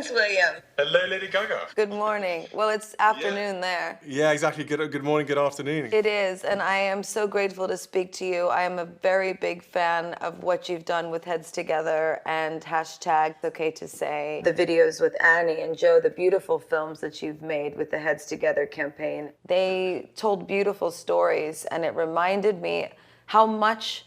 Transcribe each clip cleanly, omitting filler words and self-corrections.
Prince William. Hello, Lady Gaga. Good morning. Well, it's afternoon there. Yeah, exactly. Good morning, good afternoon. It is, and I am so grateful to speak to you. I am a very big fan of what you've done with Heads Together and hashtag OK to Say. The videos with Annie and Joe, the beautiful films that you've made with the Heads Together campaign. They told beautiful stories, and it reminded me how much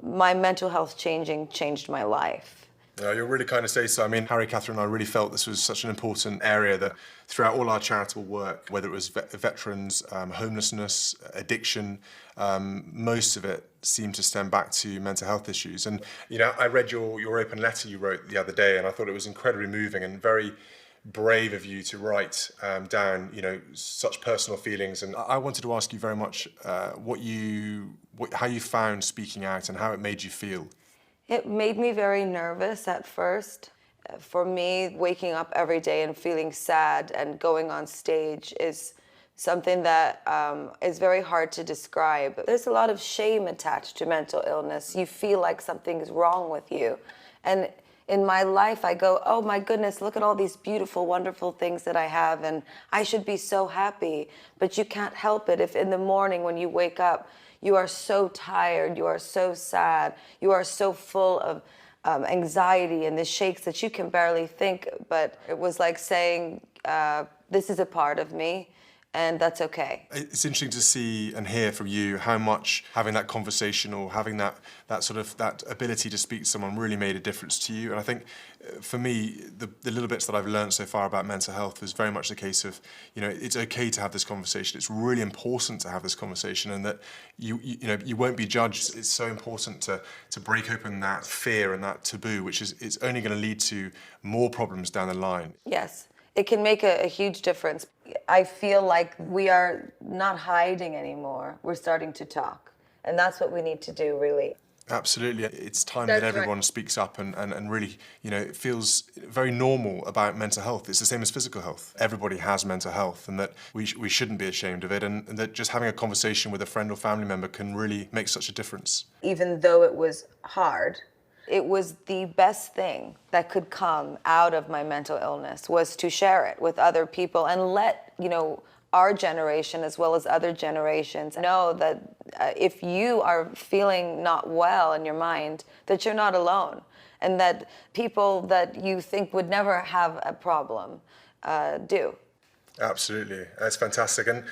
my mental health changed my life. You're really kind to say so. I mean, Harry, Catherine, and I really felt this was such an important area that throughout all our charitable work, whether it was veterans, homelessness, addiction, most of it seemed to stem back to mental health issues. And, you know, I read your open letter you wrote the other day, and I thought it was incredibly moving and very brave of you to write down, you know, such personal feelings. And I wanted to ask you very much how you found speaking out and how it made you feel. It made me very nervous at first. For me, waking up every day and feeling sad and going on stage is something that is very hard to describe. There's a lot of shame attached to mental illness. You feel like something is wrong with you. And in my life, I go, oh my goodness, look at all these beautiful, wonderful things that I have, and I should be so happy. But you can't help it if in the morning when you wake up, you are so tired, you are so sad, you are so full of anxiety and the shakes that you can barely think. But it was like saying, this is a part of me, and that's okay. It's interesting to see and hear from you how much having that conversation or having that ability to speak to someone really made a difference to you. And I think for me, the little bits that I've learned so far about mental health is very much the case of, you know, it's okay to have this conversation. It's really important to have this conversation, and that you won't be judged. It's so important to break open that fear and that taboo, which is it's only going to lead to more problems down the line. Yes. It can make a huge difference. I feel like we are not hiding anymore. We're starting to talk. And that's what we need to do, really. Absolutely. It's time that everyone speaks up and really, you know, it feels very normal about mental health. It's the same as physical health. Everybody has mental health, and that we shouldn't be ashamed of it, and that just having a conversation with a friend or family member can really make such a difference. Even though it was hard, it was the best thing that could come out of my mental illness, was to share it with other people and let, you know, our generation as well as other generations know that if you are feeling not well in your mind, that you're not alone, and that people that you think would never have a problem do. Absolutely, that's fantastic. And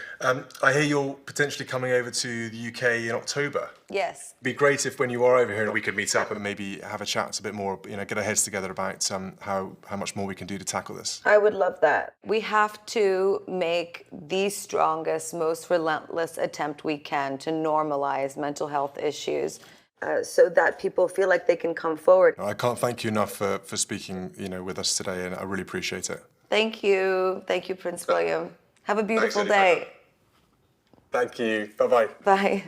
I hear you're potentially coming over to the UK in October. Yes. It'd be great if when you are over here we could meet up and maybe have a chat a bit more, you know, get our heads together about how much more we can do to tackle this. I would love that. We have to make the strongest, most relentless attempt we can to normalize mental health issues so that people feel like they can come forward. I can't thank you enough for speaking, you know, with us today, and I really appreciate it. Thank you, Prince William. Have a beautiful day. Thank you. Bye-bye. Bye.